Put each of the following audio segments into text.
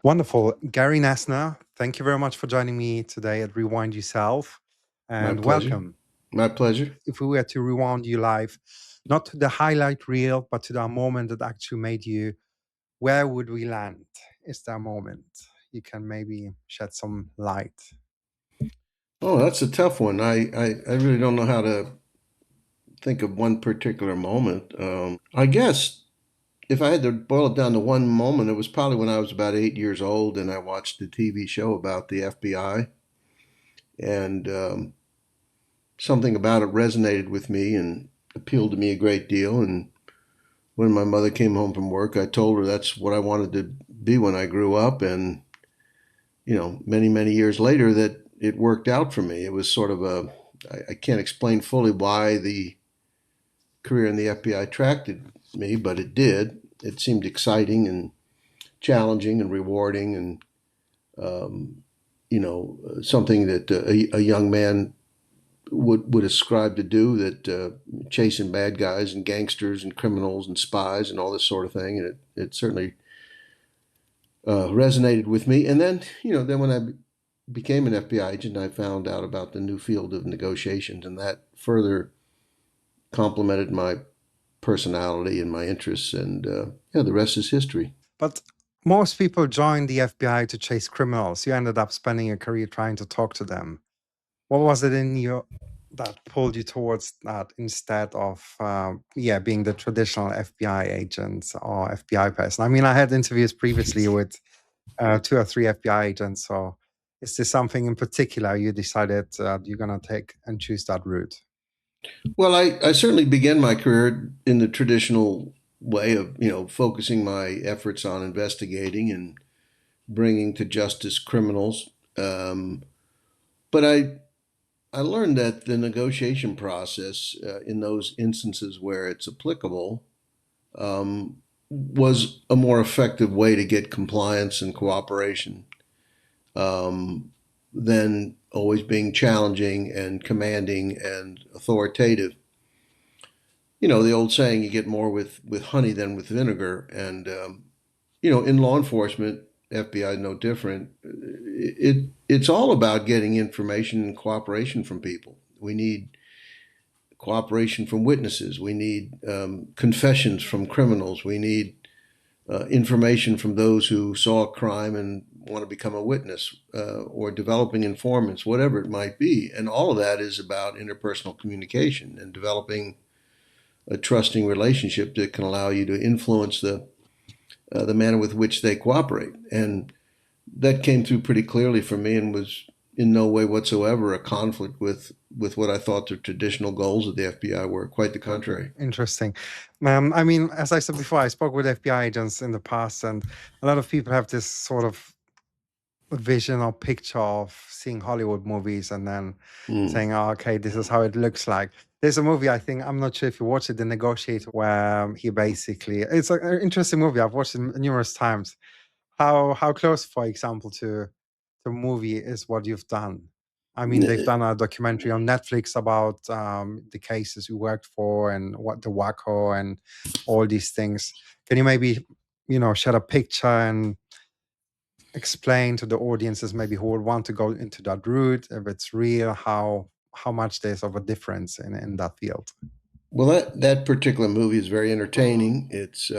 Wonderful. Gary Noesner, thank you very much for joining me today at Rewind Yourself, My and pleasure. welcome. My pleasure. If we were to rewind you live, not to the highlight reel, but to the moment that actually made you, where would we land? Is there a moment you can maybe shed some light? Oh, that's a tough one. I really don't know how to think of one particular moment. I guess if I had to boil it down to one moment, it was probably when I was about 8 years old and I watched a TV show about the FBI, and something about it resonated with me and appealed to me a great deal. And when my mother came home from work, I told her that's what I wanted to be when I grew up. And, many, many years later, that it worked out for me. It was sort of I can't explain fully why the career in the FBI attracted me, but it did. It seemed exciting and challenging and rewarding, and something that a young man would ascribe to do, that chasing bad guys and gangsters and criminals and spies and all this sort of thing. And it certainly resonated with me. And then when I became an FBI agent, I found out about the new field of negotiations, and that further complemented my personality and my interests. And the rest is history. But most people join the FBI to chase criminals. You ended up spending your career trying to talk to them. What was it in you that pulled you towards that instead of being the traditional FBI agent or FBI person? I mean, I had interviews previously with 2 or 3 FBI agents. So is this something in particular you decided you're going to take and choose that route? Well, I certainly began my career in the traditional way of, focusing my efforts on investigating and bringing to justice criminals. But I learned that the negotiation process, in those instances where it's applicable, was a more effective way to get compliance and cooperation, than always being challenging and commanding and authoritative. The old saying, you get more with honey than with vinegar. And, in law enforcement, FBI no different. It's all about getting information and cooperation from people. We need cooperation from witnesses. We need confessions from criminals. We need information from those who saw a crime and want to become a witness, or developing informants, whatever it might be. And all of that is about interpersonal communication and developing a trusting relationship that can allow you to influence the manner with which they cooperate. And that came through pretty clearly for me, and was in no way whatsoever a conflict with what I thought the traditional goals of the FBI were. Quite the contrary. Interesting. I mean, as I said before, I spoke with FBI agents in the past, and a lot of people have this sort of vision or picture of seeing Hollywood movies and then saying, oh, okay, this is how it looks like. There's a movie, I think, I'm not sure if you watched it, The Negotiator, where he basically, it's an interesting movie. I've watched it numerous times. How close, for example, to the movie is what you've done? I mean, they've done a documentary on Netflix about the cases you worked for and what the Waco and all these things. Can you maybe, shed a picture and explain to the audiences maybe who would want to go into that route, if it's real, how much there's of a difference in that field? Well, that particular movie is very entertaining. It's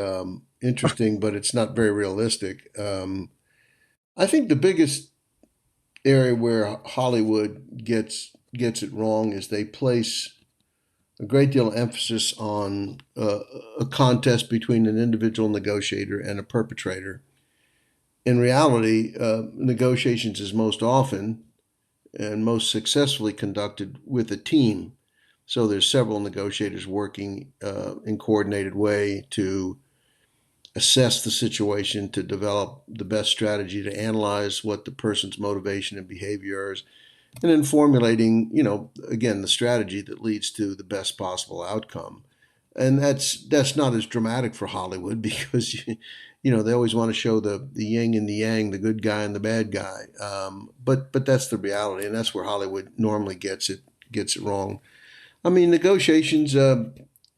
interesting, but it's not very realistic. I think the biggest area where Hollywood gets it wrong is they place a great deal of emphasis on a contest between an individual negotiator and a perpetrator. In reality, negotiations is most often and most successfully conducted with a team. So there's several negotiators working in coordinated way to assess the situation, to develop the best strategy, to analyze what the person's motivation and behavior is, and then formulating, again, the strategy that leads to the best possible outcome. And that's not as dramatic for Hollywood because they always want to show the yin and the yang, the good guy and the bad guy. But that's the reality, and that's where Hollywood normally gets it wrong. I mean, negotiations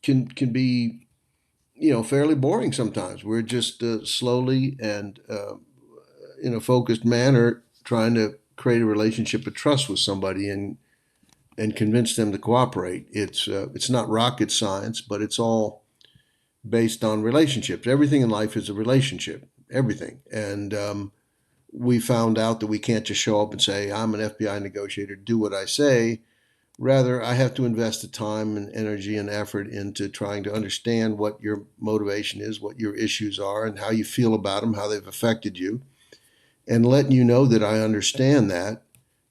can be, fairly boring sometimes. We're just slowly and in a focused manner trying to create a relationship of trust with somebody and convince them to cooperate. It's not rocket science, but it's all based on relationships. Everything in life is a relationship. Everything. And we found out that we can't just show up and say, I'm an FBI negotiator, do what I say. Rather, I have to invest the time and energy and effort into trying to understand what your motivation is, what your issues are, and how you feel about them, how they've affected you, and letting you know that I understand that.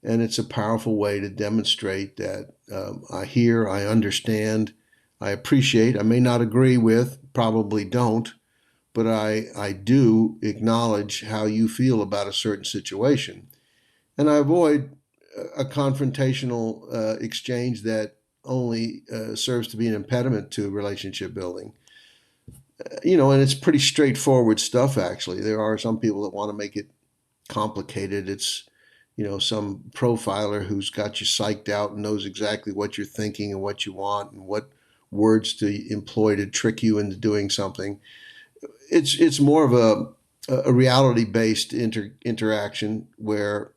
And it's a powerful way to demonstrate that I hear, I understand, I appreciate. I may not agree with, probably don't, but I do acknowledge how you feel about a certain situation. And I avoid a confrontational exchange that only serves to be an impediment to relationship building. And it's pretty straightforward stuff, actually. There are some people that want to make it complicated. It's, some profiler who's got you psyched out and knows exactly what you're thinking and what you want and what words to employ to trick you into doing something. It's more of a reality based interaction where,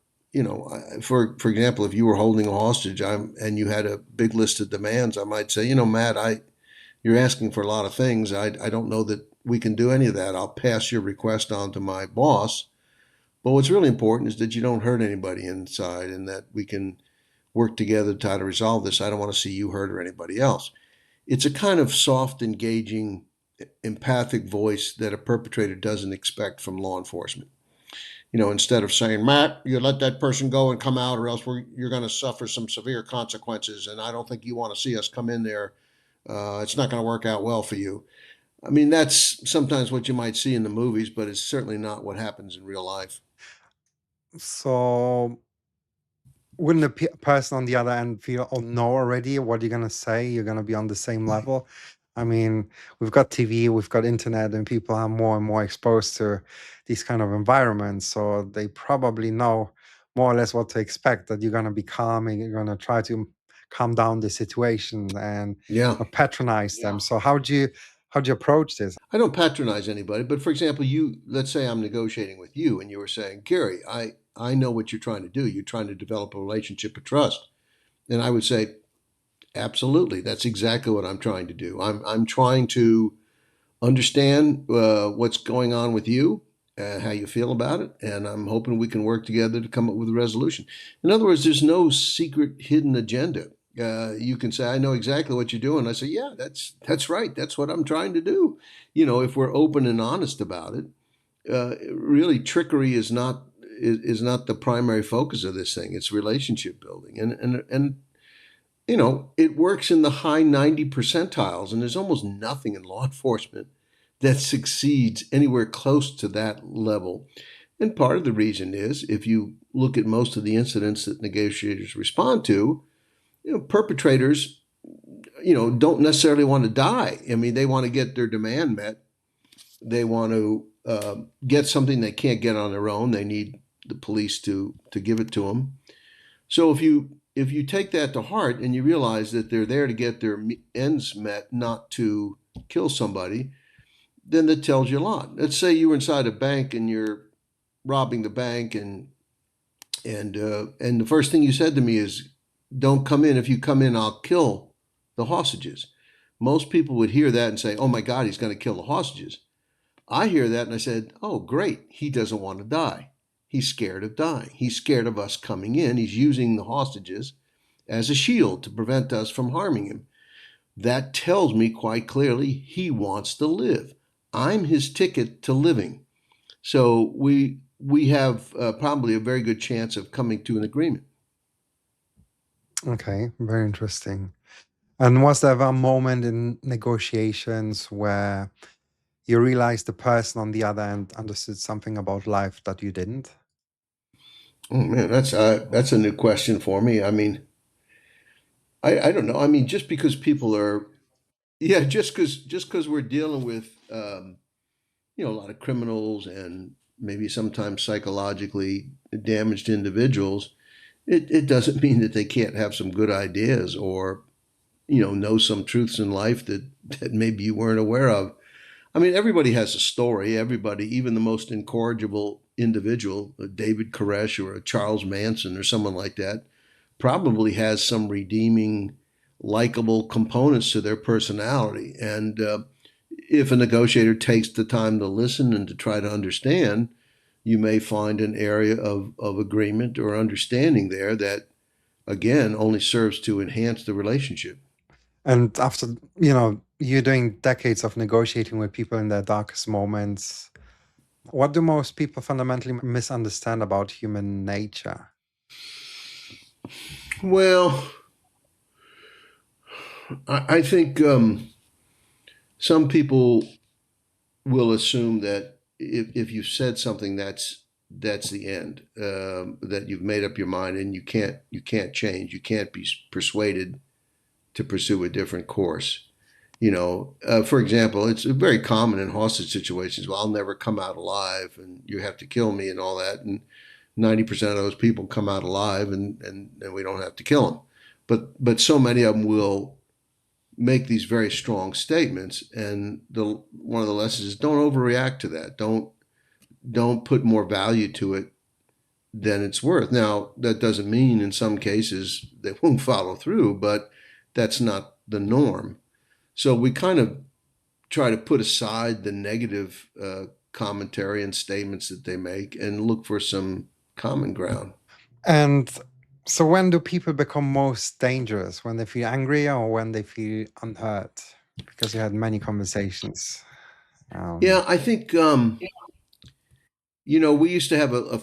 for example, if you were holding a hostage and you had a big list of demands, I might say, Matt, you're asking for a lot of things. I don't know that we can do any of that. I'll pass your request on to my boss. But what's really important is that you don't hurt anybody inside and that we can work together to try to resolve this. I don't want to see you hurt or anybody else. It's a kind of soft, engaging, empathic voice that a perpetrator doesn't expect from law enforcement. Instead of saying, Matt, you let that person go and come out, or else you're going to suffer some severe consequences, and I don't think you want to see us come in there. It's not going to work out well for you. I mean, that's sometimes what you might see in the movies, but it's certainly not what happens in real life. So wouldn't the person on the other end feel, oh no, already what you're going to say, you're going to be on the same level? I mean, we've got TV, we've got internet, and people are more and more exposed to these kind of environments, so they probably know more or less what to expect, that you're going to be calm and you're going to try to calm down the situation and Yeah. not patronize them. So how do you approach this? I don't patronize anybody, but for example, let's say I'm negotiating with you and you were saying, Gary, I know what you're trying to do. You're trying to develop a relationship of trust. And I would say, absolutely, that's exactly what I'm trying to do. I'm trying to understand what's going on with you, how you feel about it, and I'm hoping we can work together to come up with a resolution. In other words, there's no secret hidden agenda. You can say, "I know exactly what you're doing." I say, "Yeah, that's right. That's what I'm trying to do." If we're open and honest about it, really, trickery is not the primary focus of this thing. It's relationship building, and it works in the high 90 percentiles, and there's almost nothing in law enforcement that succeeds anywhere close to that level. And part of the reason is if you look at most of the incidents that negotiators respond to, perpetrators, don't necessarily want to die. I mean, they want to get their demand met. They want to get something they can't get on their own. They need the police to give it to them. So if you take that to heart and you realize that they're there to get their ends met, not to kill somebody, then that tells you a lot. Let's say you were inside a bank and you're robbing the bank, and the first thing you said to me is, "Don't come in. If you come in, I'll kill the hostages." Most people would hear that and say, "Oh my God, he's going to kill the hostages." I hear that and I said, "Oh, great. He doesn't want to die. He's scared of dying. He's scared of us coming in. He's using the hostages as a shield to prevent us from harming him." That tells me quite clearly he wants to live. I'm his ticket to living. So we have probably a very good chance of coming to an agreement. Okay, very interesting. And was there ever a moment in negotiations where you realized the person on the other end understood something about life that you didn't? Oh man, that's a new question for me. I mean, I don't know. I mean, just because people are, yeah, just because we're dealing with a lot of criminals and maybe sometimes psychologically damaged individuals, it doesn't mean that they can't have some good ideas or know some truths in life that maybe you weren't aware of. I mean, everybody has a story. Everybody, even the most incorrigible individual, a David Koresh or a Charles Manson or someone like that, probably has some redeeming, likable components to their personality. And if a negotiator takes the time to listen and to try to understand, you may find an area of agreement or understanding there that, again, only serves to enhance the relationship. And after, you're doing decades of negotiating with people in their darkest moments, what do most people fundamentally misunderstand about human nature? Well, I think some people will assume that if you've said something, that's the end. That you've made up your mind and you can't change. You can't be persuaded to pursue a different course. For example, it's very common in hostage situations. Well, I'll never come out alive, and you have to kill me, and all that. And 90% of those people come out alive, and we don't have to kill them. But so many of them will make these very strong statements, and the one of the lessons is don't overreact to that. Don't put more value to it than it's worth. Now, that doesn't mean in some cases they won't follow through, but that's not the norm. So we kind of try to put aside the negative commentary and statements that they make and look for some common ground. And so, when do people become most dangerous? When they feel angry or when they feel unheard? Because you had many conversations. Yeah, Um, I think we used to have a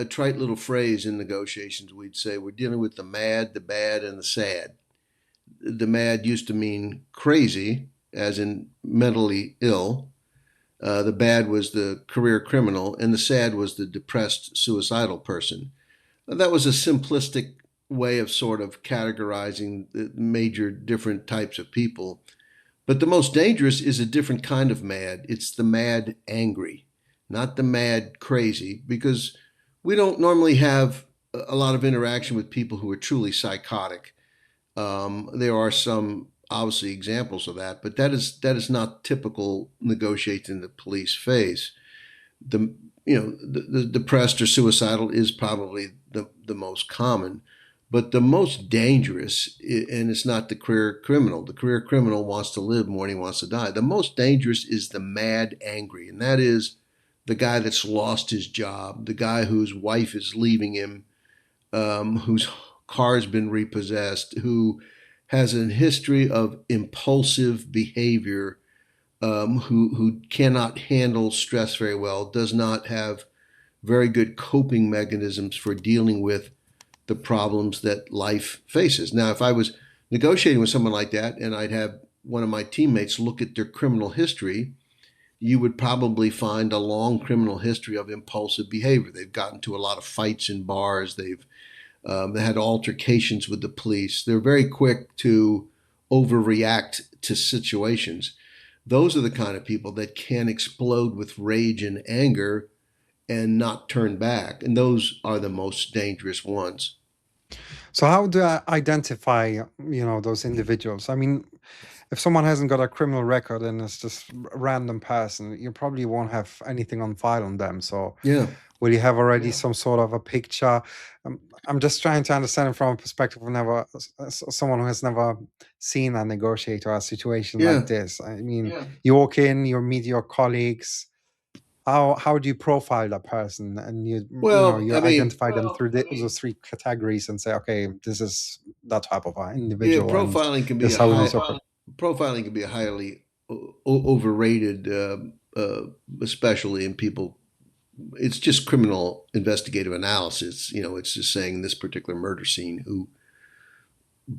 trite little phrase in negotiations. We'd say we're dealing with the mad, the bad, and the sad. The mad used to mean crazy, as in mentally ill. The bad was the career criminal, and the sad was the depressed, suicidal person. That was a simplistic way of sort of categorizing the major different types of people. But the most dangerous is a different kind of mad. It's the mad angry, not the mad crazy, because we don't normally have a lot of interaction with people who are truly psychotic. There are some obviously examples of that, but that is not typical negotiating the police face. The the depressed or suicidal is probably the most common, but the most dangerous, and it's not the career criminal. The career criminal wants to live more than he wants to die. The most dangerous is the mad angry, and that is the guy that's lost his job, the guy whose wife is leaving him, whose car's been repossessed, who has a history of impulsive behavior, who cannot handle stress very well, does not have very good coping mechanisms for dealing with the problems that life faces. Now, if I was negotiating with someone like that and I'd have one of my teammates look at their criminal history, you would probably find a long criminal history of impulsive behavior. They've gotten to a lot of fights in bars. They had altercations with the police. They're very quick to overreact to situations. Those are the kind of people that can explode with rage and anger and not turn back. And those are the most dangerous ones. so, how do I identify, those individuals? I mean, if someone hasn't got a criminal record and it's just a random person, you probably won't have anything on file on them. So, Yeah. will you have already some sort of a picture? I'm just trying to understand it from a perspective of someone who has never seen a negotiator or a situation like Yeah. this. I mean, you walk in, you meet your colleagues. How do you profile that person, and Well, you I mean, identify them through those three categories and say, okay, this is that type of yeah, individual, and this is how we must operate. profiling can be a highly overrated, especially in people. It's just criminal investigative analysis. It's just saying this particular murder scene, who,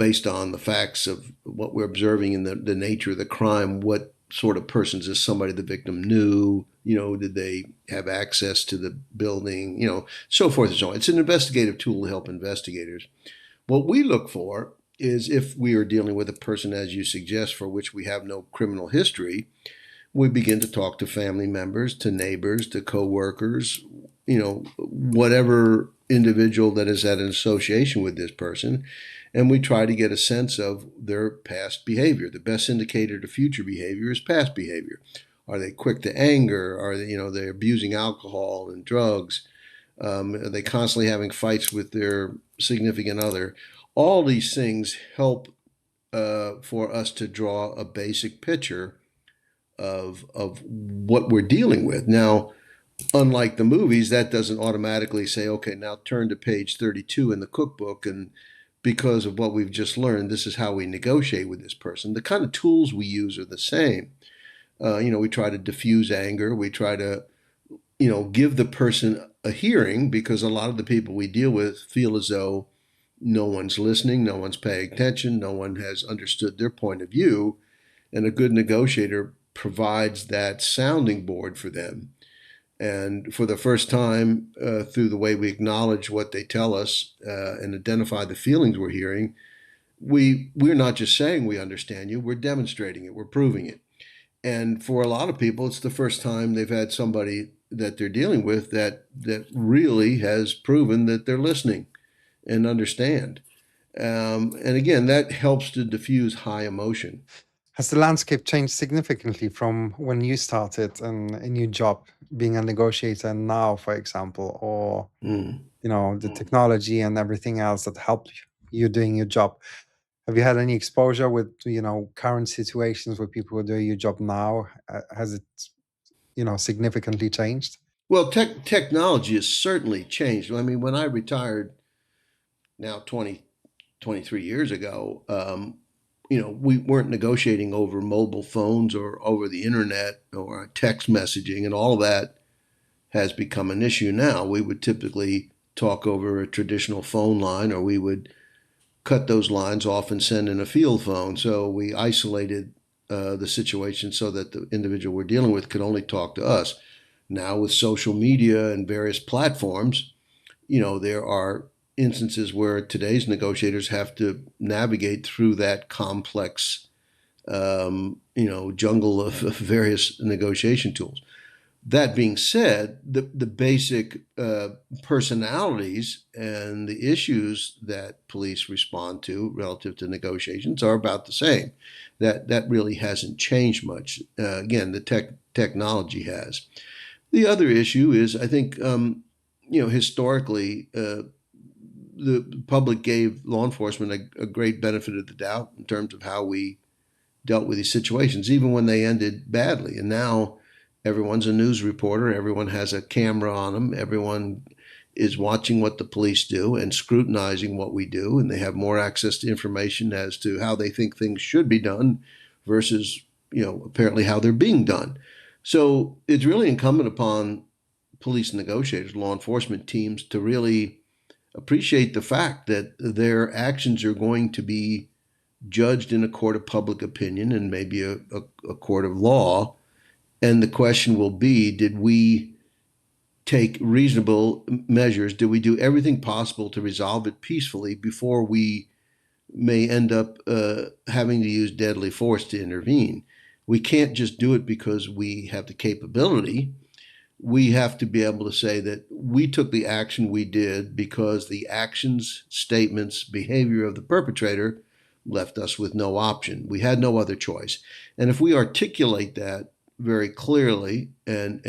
based on the facts of what we're observing in the nature of the crime, what sort of persons is somebody the victim knew? Did they have access to the building? So forth and so on. It's an investigative tool to help investigators. What we look for is, if we are dealing with a person, as you suggest, for which we have no criminal history, we begin to talk to family members, to neighbors, to coworkers, whatever individual that is at an association with this person, and we try to get a sense of their past behavior. The best indicator to future behavior is past behavior. Are they quick to anger? Are they, they're abusing alcohol and drugs? Are they constantly having fights with their significant other? All these things help for us to draw a basic picture of what we're dealing with. Now, unlike the movies, that doesn't automatically say, okay, now turn to page 32 in the cookbook, and because of what we've just learned, this is how we negotiate with this person. The kind of tools we use are the same. We try to diffuse anger. We try to, give the person a hearing, because a lot of the people we deal with feel as though no one's listening, no one's paying attention, no one has understood their point of view. And a good negotiator provides that sounding board for them. And for the first time, through the way we acknowledge what they tell us and identify the feelings we're hearing, we're not just saying we understand you, we're demonstrating it, we're proving it. And for a lot of people, it's the first time they've had somebody that they're dealing with that really has proven that they're listening and understand. And again, that helps to diffuse high emotion. Has the landscape changed significantly from when you started a new job, being a negotiator now, for example, or Mm. the technology and everything else that helped you doing your job? Have you had any exposure with current situations where people are doing your job now? Has it significantly changed? Well, technology has certainly changed. I mean, when I retired now 23 years ago, we weren't negotiating over mobile phones or over the internet or text messaging, and all of that has become an issue now. We would typically talk over a traditional phone line, or we would cut those lines off and send in a field phone. So we isolated the situation so that the individual we're dealing with could only talk to us. Now, with social media and various platforms, there are instances where today's negotiators have to navigate through that complex, jungle of various negotiation tools. That being said, the basic personalities and the issues that police respond to relative to negotiations are about the same. That really hasn't changed much. Again, the technology has. The other issue is, I think, historically, the public gave law enforcement a great benefit of the doubt in terms of how we dealt with these situations, even when they ended badly. And now everyone's a news reporter, everyone has a camera on them, everyone is watching what the police do and scrutinizing what we do, and they have more access to information as to how they think things should be done versus, apparently how they're being done. So it's really incumbent upon police negotiators, law enforcement teams, to really appreciate the fact that their actions are going to be judged in a court of public opinion and maybe a court of law. And the question will be, did we take reasonable measures? Did we do everything possible to resolve it peacefully before we may end up having to use deadly force to intervene? We can't just do it because we have the capability. We have to be able to say that we took the action we did because the actions, statements, behavior of the perpetrator left us with no option. We had no other choice. And if we articulate that very clearly and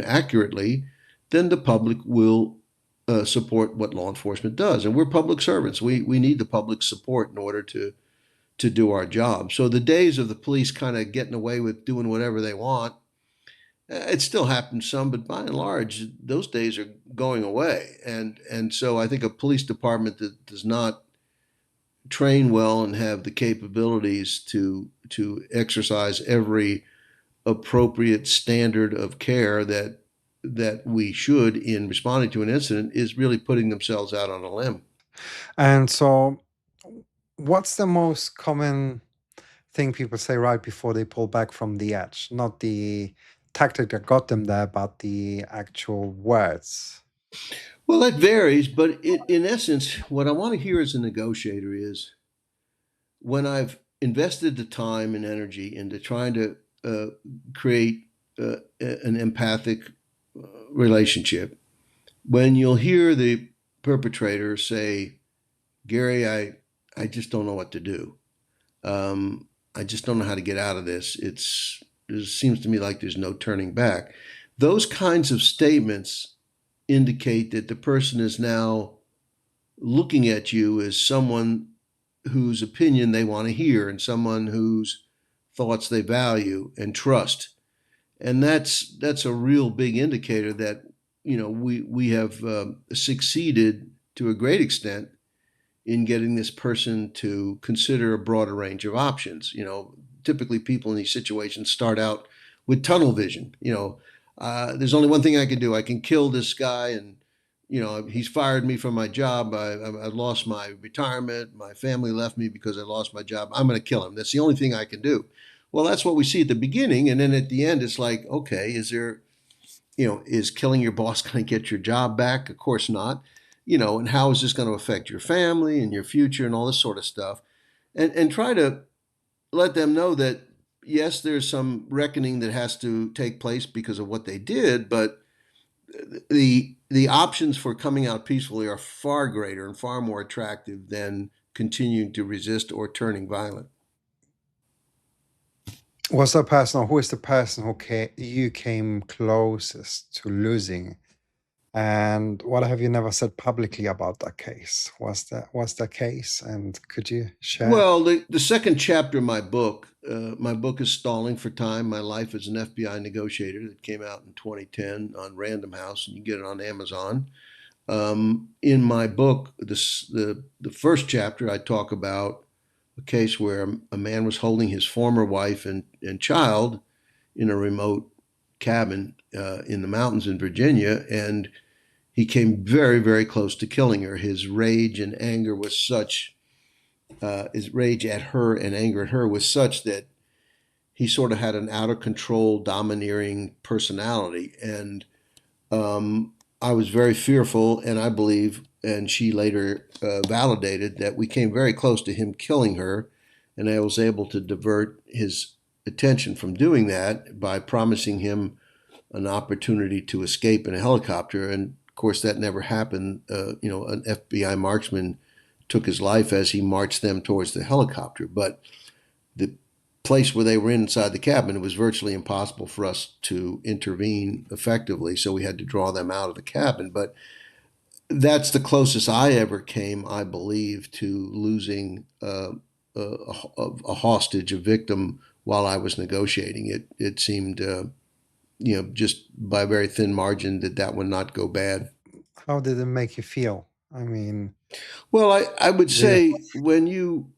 accurately, then the public will support what law enforcement does. And we're public servants. We need the public support in order to do our job. So the days of the police kind of getting away with doing whatever they want, it still happens some, but by and large, those days are going away. And so I think a police department that does not train well and have the capabilities to exercise every appropriate standard of care that we should in responding to an incident is really putting themselves out on a limb. And so, what's the most common thing people say right before they pull back from the edge? Not the tactic that got them there, but the actual words. Well, that varies, but in essence, what I want to hear as a negotiator is, when I've invested the time and energy into trying to uh, create an empathic relationship, when you'll hear the perpetrator say, Gary, I just don't know what to do. I just don't know how to get out of this. It seems to me like there's no turning back. Those kinds of statements indicate that the person is now looking at you as someone whose opinion they want to hear and someone whose thoughts they value and trust. And that's a real big indicator that we have succeeded to a great extent in getting this person to consider a broader range of options. Typically people in these situations start out with tunnel vision. There's only one thing I can do. I can kill this guy, and he's fired me from my job. I lost my retirement. My family left me because I lost my job. I'm going to kill him. That's the only thing I can do. Well, that's what we see at the beginning, and then at the end, it's like, okay, is killing your boss going to get your job back? Of course not. And how is this going to affect your family and your future and all this sort of stuff? And try to let them know that yes, there's some reckoning that has to take place because of what they did, but the options for coming out peacefully are far greater and far more attractive than continuing to resist or turning violent. Who is the person you came closest to losing? And what have you never said publicly about that case? Was that case? And could you share? Well, the second chapter of my book is Stalling for Time. My Life as an FBI Negotiator, that came out in 2010 on Random House, and you can get it on Amazon. In my book, the first chapter, I talk about a case where a man was holding his former wife and child in a remote cabin in the mountains in Virginia, and he came very, very close to killing her. His rage and anger was such, his rage at her and anger at her was such that he sort of had an out of control, domineering personality. And I was very fearful, and I believe, and she later validated, that we came very close to him killing her. And I was able to divert his attention from doing that by promising him an opportunity to escape in a helicopter. And of course, that never happened. An FBI marksman took his life as he marched them towards the helicopter. But the place where they were inside the cabin, it was virtually impossible for us to intervene effectively. So we had to draw them out of the cabin. But that's the closest I ever came, I believe, to losing a hostage, a victim, while I was negotiating. It seemed just by a very thin margin that would not go bad. How did it make you feel? I mean, Well, I would the, say when you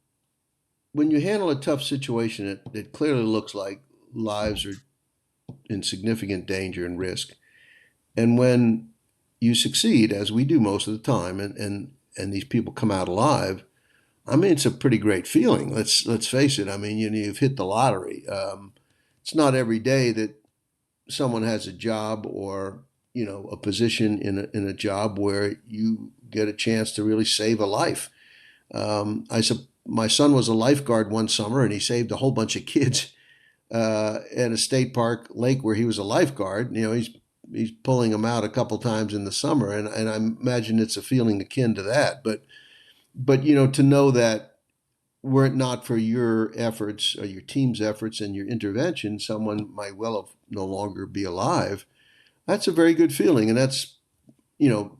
handle a tough situation, it clearly looks like lives are in significant danger and risk. And when you succeed, as we do most of the time, and these people come out alive, I mean, it's a pretty great feeling. Let's face it. I mean, you've hit the lottery. It's not every day that someone has a job or a position in a job where you get a chance to really save a life. My son was a lifeguard one summer, and he saved a whole bunch of kids at a state park lake where he was a lifeguard. He's pulling them out a couple times in the summer, and I imagine it's a feeling akin to that. But to know that were it not for your efforts or your team's efforts and your intervention, someone might well have no longer be alive. That's a very good feeling, and that's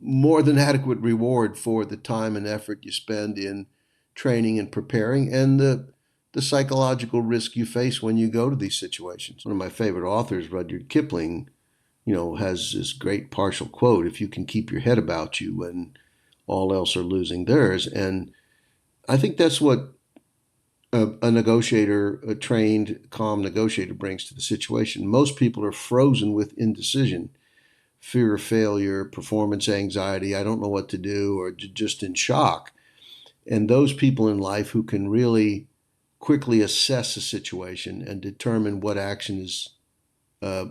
more than adequate reward for the time and effort you spend in training and preparing, and the psychological risk you face when you go to these situations. One of my favorite authors, Rudyard Kipling, has this great partial quote: "If you can keep your head about you when all else are losing theirs." And I think that's what a negotiator, a trained, calm negotiator, brings to the situation. Most people are frozen with indecision, fear of failure, performance anxiety, I don't know what to do, or just in shock. And those people in life who can really quickly assess a situation and determine what action is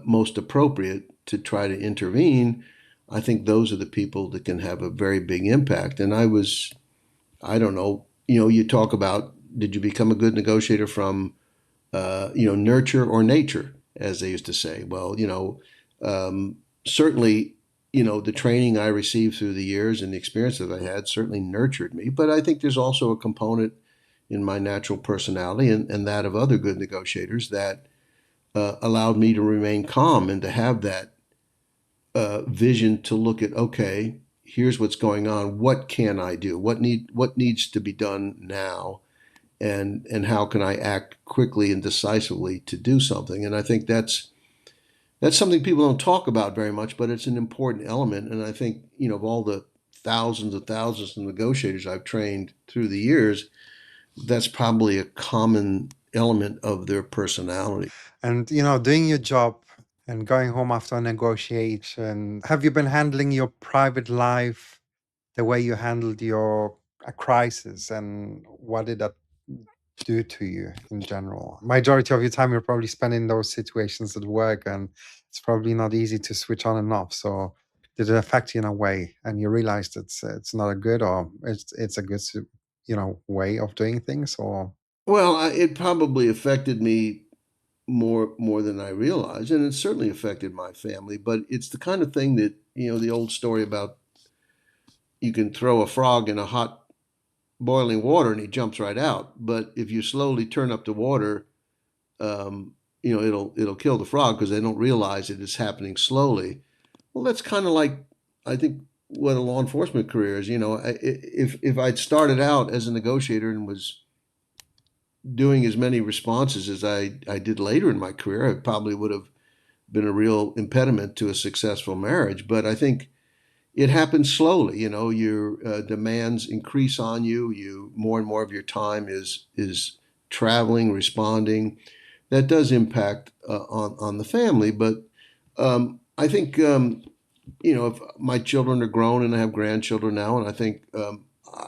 most appropriate to try to intervene, I think those are the people that can have a very big impact. And I don't know, you talk about, did you become a good negotiator from, nurture or nature, as they used to say? Well, certainly, the training I received through the years and the experience that I had certainly nurtured me. But I think there's also a component in my natural personality and that of other good negotiators that allowed me to remain calm and to have that vision to look at, okay, here's what's going on. What can I do? What needs to be done now? And how can I act quickly and decisively to do something? And I think that's something people don't talk about very much, but it's an important element. And I think, of all the thousands and thousands of negotiators I've trained through the years, that's probably a common element of their personality. And doing your job and going home after a negotiation, have you been handling your private life the way you handled your a crisis, and what did that do to you in general? Majority of your time you're probably spending those situations at work, and it's probably not easy to switch on and off. So did it affect you in a way, and you realized it's not a good, or it's a good way of doing things, or Well, it probably affected me more than I realized, and it certainly affected my family. But it's the kind of thing that the old story about you can throw a frog in a hot boiling water and he jumps right out. But if you slowly turn up the water, um, it'll kill the frog because they don't realize it is happening slowly. Well, that's kind of like I think what a law enforcement career is. If I'd started out as a negotiator and was doing as many responses as I did later in my career, it probably would have been a real impediment to a successful marriage. But I think it happens slowly. Your demands increase on you. You more and more of your time is traveling, responding. That does impact on the family. But I think if my children are grown and I have grandchildren now, and I think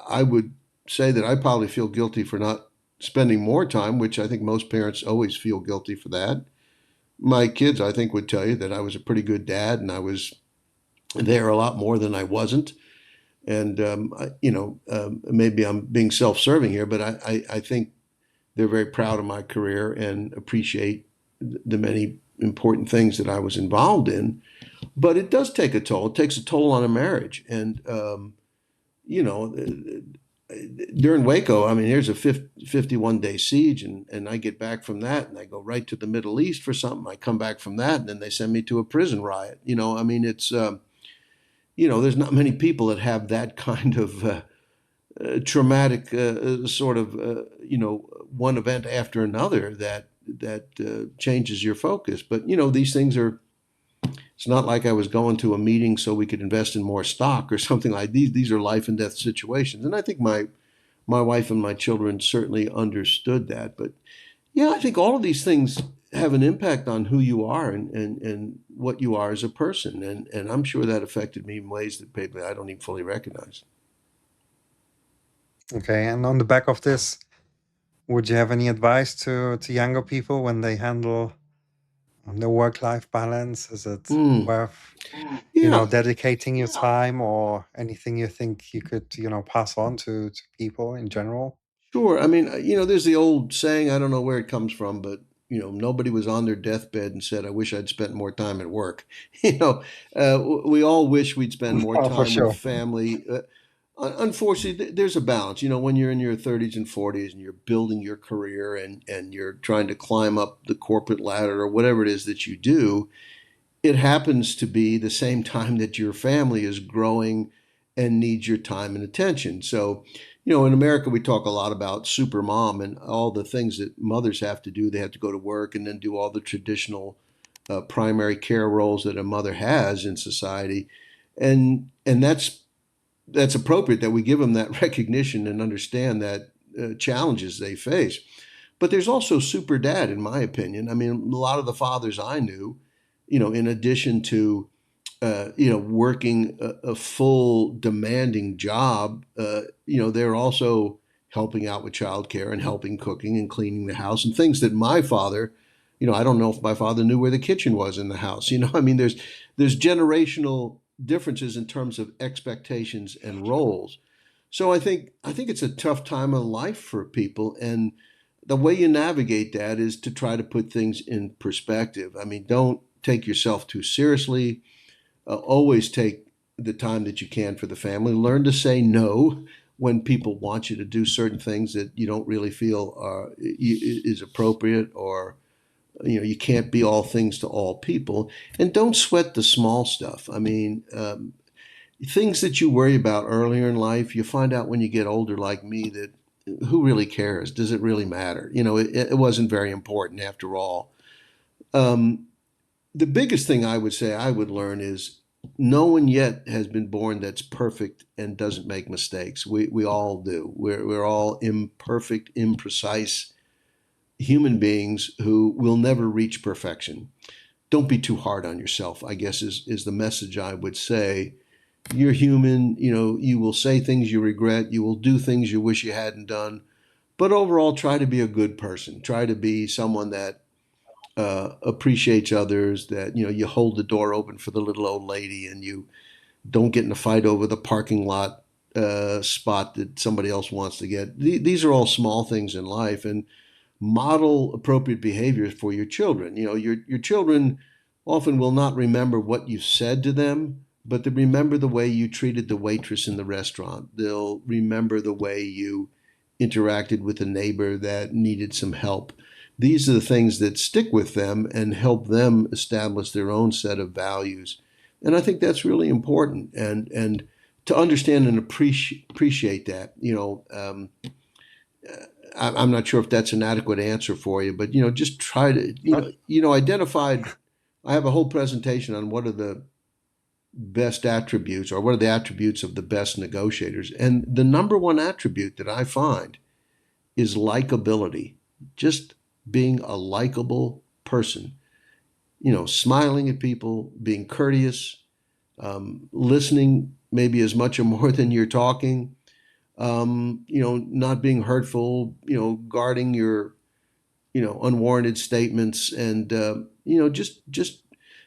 I would say that I probably feel guilty for not spending more time, which I think most parents always feel guilty for that. My kids, I think, would tell you that I was a pretty good dad and I was there a lot more than I wasn't. And, maybe I'm being self serving here, but I think they're very proud of my career and appreciate the many important things that I was involved in. But it does take a toll. It takes a toll on a marriage. And, you know, during Waco, I mean, here's a 51-day siege, and I get back from that, and I go right to the Middle East for something. I come back from that, and then they send me to a prison riot. I mean, it's there's not many people that have that kind of traumatic sort of one event after another that changes your focus. But these things are. It's not like I was going to a meeting so we could invest in more stock or something like these. These are life and death situations, and I think my wife and my children certainly understood that. But yeah, I think all of these things have an impact on who you are and what you are as a person, and I'm sure that affected me in ways that maybe I don't even fully recognize. okay. And on the back of this, would you have any advice to younger people when they handle the work-life balance? Is it Hmm. worth Yeah, dedicating your time, or anything you think you could pass on to people in general? sure. I mean, there's the old saying. I don't know where it comes from, but nobody was on their deathbed and said, "I wish I'd spent more time at work." We all wish we'd spend more Oh, for time with sure. family. Unfortunately, there's a balance. When you're in your 30s and 40s and you're building your career and you're trying to climb up the corporate ladder or whatever it is that you do, it happens to be the same time that your family is growing and needs your time and attention. So, in America, we talk a lot about super mom and all the things that mothers have to do. They have to go to work and then do all the traditional primary care roles that a mother has in society, and that's appropriate that we give them that recognition and understand that challenges they face. But there's also super dad, in my opinion. I mean, a lot of the fathers I knew, in addition to working a full demanding job, they're also helping out with childcare and helping cooking and cleaning the house and things that my father, I don't know if my father knew where the kitchen was in the house. I mean, there's generational differences in terms of expectations and roles. So I think it's a tough time of life for people, and the way you navigate that is to try to put things in perspective. I mean, don't take yourself too seriously. always take the time that you can for the family. Learn to say no when people want you to do certain things that you don't really feel is appropriate, or you can't be all things to all people. And don't sweat the small stuff. I mean, things that you worry about earlier in life, you find out when you get older, like me, that who really cares? Does it really matter? It wasn't very important after all. Um, the biggest thing I would say I would learn is no one yet has been born that's perfect and doesn't make mistakes. We all do. We're all imperfect, imprecise human beings who will never reach perfection. Don't be too hard on yourself, I guess is the message I would say. You're human. You will say things you regret. You will do things you wish you hadn't done. But overall, try to be a good person. Try to be someone that appreciates others, that you hold the door open for the little old lady, and you don't get in a fight over the parking lot spot that somebody else wants to get. These are all small things in life, and model appropriate behaviors for your children. Your children often will not remember what you said to them, but they remember the way you treated the waitress in the restaurant. They'll remember the way you interacted with a neighbor that needed some help. These are the things that stick with them and help them establish their own set of values. And I think that's really important. And to understand and appreciate that, I'm not sure if that's an adequate answer for you, but just try to But identified. I have a whole presentation on what are the best attributes, or what are the attributes of the best negotiators, and the number one attribute that I find is likability. Just being a likable person, smiling at people, being courteous, listening maybe as much or more than you're talking, not being hurtful, guarding your, unwarranted statements, and just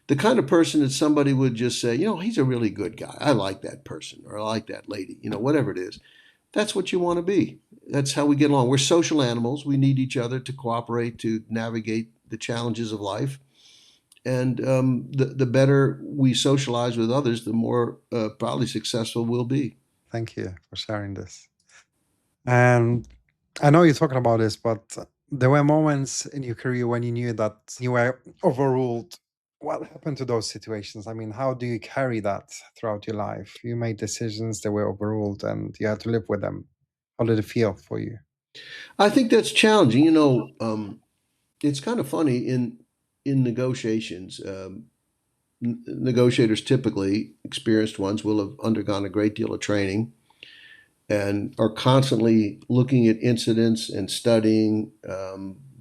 the kind of person that somebody would just say, he's a really good guy. I like that person, or I like that lady, whatever it is. That's what you want to be. That's how we get along. We're social animals. We need each other to cooperate, to navigate the challenges of life. And the better we socialize with others, the more probably successful we'll be. thank you for sharing this. And I know you're talking about this, but there were moments in your career when you knew that you were overruled. What happened to those situations? I mean, how do you carry that throughout your life? You made decisions that were overruled and you had to live with them. How did it feel for you? I think that's challenging. It's kind of funny in negotiations. Negotiators, typically experienced ones, will have undergone a great deal of training and are constantly looking at incidents and studying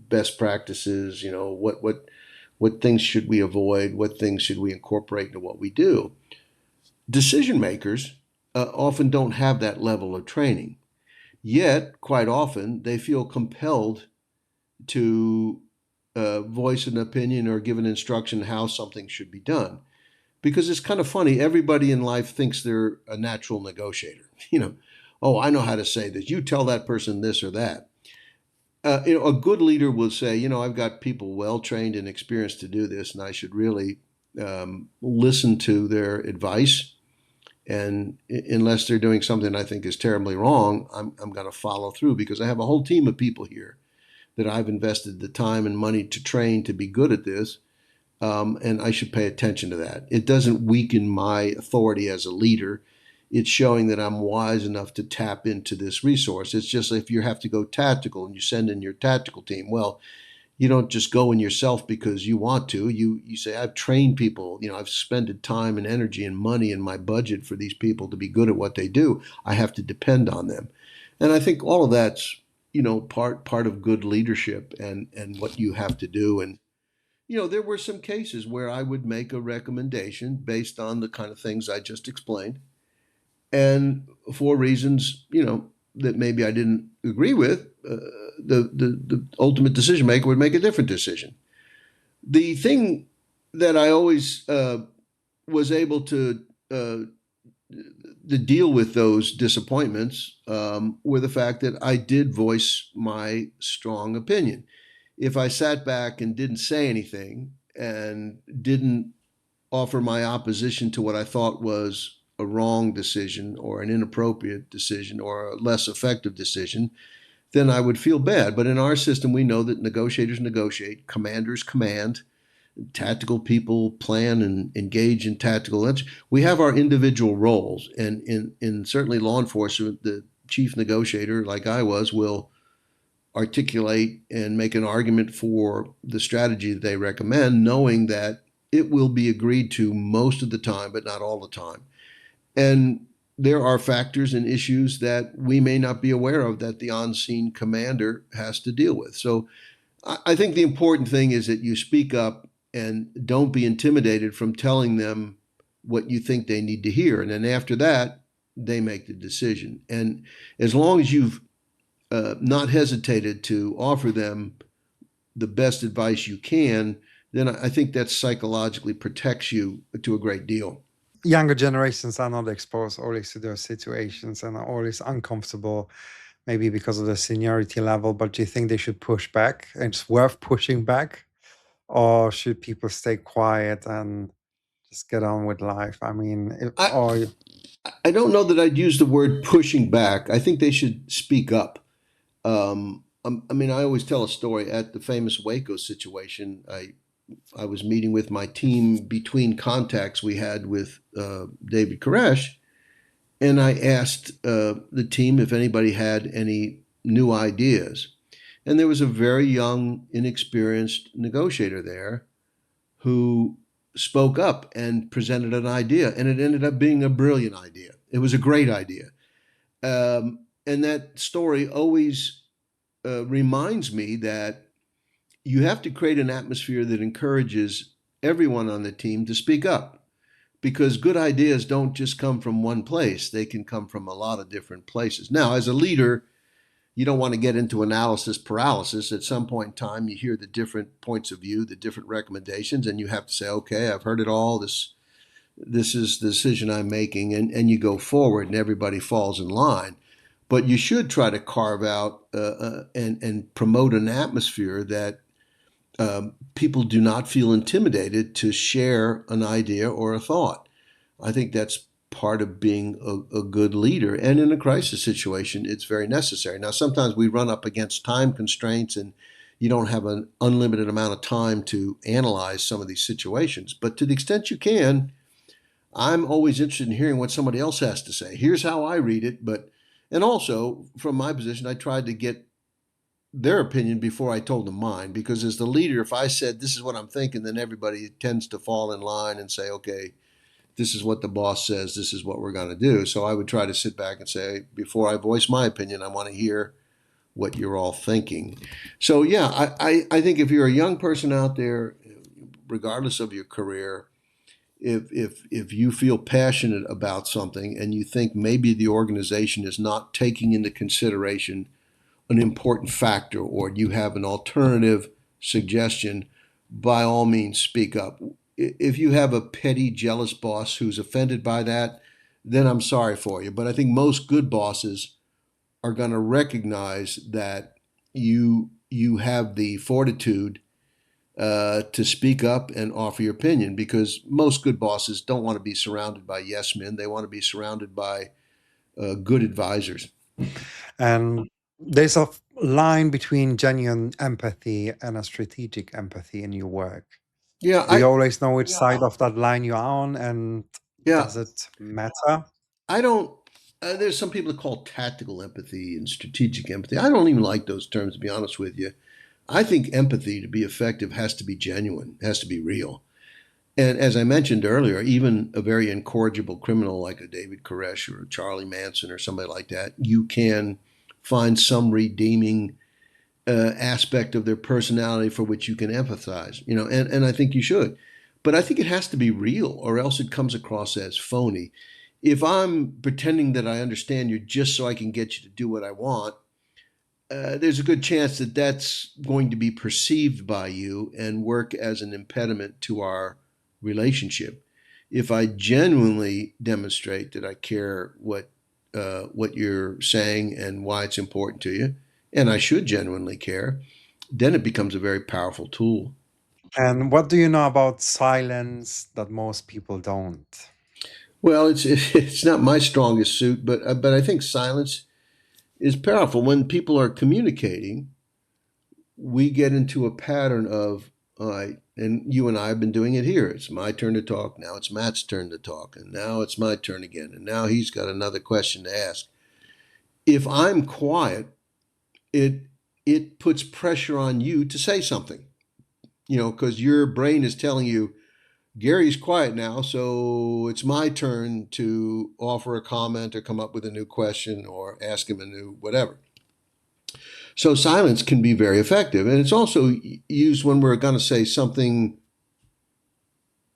best practices. What things should we avoid? What things should we incorporate into what we do? Decision makers often don't have that level of training. Yet, quite often, they feel compelled to voice an opinion or give an instruction how something should be done. Because it's kind of funny, everybody in life thinks they're a natural negotiator. Oh, I know how to say this. You tell that person this or that. A good leader will say, I've got people well trained and experienced to do this, and I should really listen to their advice. And unless they're doing something I think is terribly wrong, I'm going to follow through, because I have a whole team of people here that I've invested the time and money to train to be good at this. And I should pay attention to that. It doesn't weaken my authority as a leader. It's showing that I'm wise enough to tap into this resource. It's just if you have to go tactical and you send in your tactical team, well, you don't just go in yourself because you want to. You say, I've trained people, I've spent time and energy and money in my budget for these people to be good at what they do. I have to depend on them. And I think all of that's, part of good leadership and what you have to do. And there were some cases where I would make a recommendation based on the kind of things I just explained. And for reasons, that maybe I didn't agree with, the ultimate decision maker would make a different decision. The thing that I always was able to deal with those disappointments were the fact that I did voice my strong opinion. If I sat back and didn't say anything and didn't offer my opposition to what I thought was a wrong decision or an inappropriate decision or a less effective decision, then I would feel bad. But in our system, we know that negotiators negotiate, commanders command, tactical people plan and engage in tactical lunch. We have our individual roles, and in certainly law enforcement, the chief negotiator, like I was, will articulate and make an argument for the strategy that they recommend, knowing that it will be agreed to most of the time, but not all the time. And there are factors and issues that we may not be aware of that the on scene commander has to deal with. So I think the important thing is that you speak up and don't be intimidated from telling them what you think they need to hear. And then after that, they make the decision. And as long as you've not hesitated to offer them the best advice you can, then I think that psychologically protects you to a great deal. Younger generations are not exposed always to those situations and are always uncomfortable, maybe because of the seniority level. But do you think they should push back and it's worth pushing back? Or should people stay quiet and just get on with life? I mean, I, I don't know that I'd use the word pushing back. I think they should speak up. I mean, I always tell a story at the famous Waco situation. I was meeting with my team between contacts we had with David Koresh, and I asked the team if anybody had any new ideas. And there was a very young, inexperienced negotiator there who spoke up and presented an idea, and it ended up being a brilliant idea. It was a great idea. And that story always reminds me that you have to create an atmosphere that encourages everyone on the team to speak up, because good ideas don't just come from one place, they can come from a lot of different places. Now, as a leader, you don't want to get into analysis paralysis. At some point in time, you hear the different points of view, the different recommendations, and you have to say, okay, I've heard it all. This is the decision I'm making, and you go forward, and everybody falls in line. But you should try to carve out and promote an atmosphere that people do not feel intimidated to share an idea or a thought. I think that's part of being a good leader. And in a crisis situation, it's very necessary. Now, sometimes we run up against time constraints and you don't have an unlimited amount of time to analyze some of these situations. But to the extent you can, I'm always interested in hearing what somebody else has to say. Here's how I read it. And also, from my position, I tried to get their opinion before I told them mine, because as the leader, if I said this is what I'm thinking, then everybody tends to fall in line and say, okay, this is what the boss says, this is what we're going to do. So I would try to sit back and say, before I voice my opinion, I want to hear what you're all thinking. So yeah, I think if you're a young person out there, regardless of your career, if you feel passionate about something and you think maybe the organization is not taking into consideration an important factor, or you have an alternative suggestion, by all means speak up. If you have a petty, jealous boss who's offended by that, then I'm sorry for you. But I think most good bosses are going to recognize that you have the fortitude to speak up and offer your opinion, because most good bosses don't want to be surrounded by yes men. They want to be surrounded by good advisors. And there's a line between genuine empathy and a strategic empathy in your work. Yeah, Do you always know which side of that line you're on, and yeah, does it matter? I don't. There's some people that call tactical empathy and strategic empathy. I don't even like those terms, to be honest with you. I think empathy, to be effective, has to be genuine, has to be real. And as I mentioned earlier, even a very incorrigible criminal like a David Koresh or a Charlie Manson or somebody like that, you can find some redeeming aspect of their personality for which you can empathize. And I think you should. But I think it has to be real, or else it comes across as phony. If I'm pretending that I understand you just so I can get you to do what I want, there's a good chance that that's going to be perceived by you and work as an impediment to our relationship. If I genuinely demonstrate that I care what you're saying and why it's important to you, and I should genuinely care, then it becomes a very powerful tool. And what do you know about silence that most people don't? Well, it's not my strongest suit, but I think silence is powerful. When people are communicating, we get into a pattern of, all right, and you and I have been doing it here. It's my turn to talk. Now it's Matt's turn to talk. And now it's my turn again. And now he's got another question to ask. If I'm quiet, it it puts pressure on you to say something, because your brain is telling you, Gary's quiet now, so it's my turn to offer a comment or come up with a new question or ask him a new whatever. So silence can be very effective. And it's also used when we're going to say something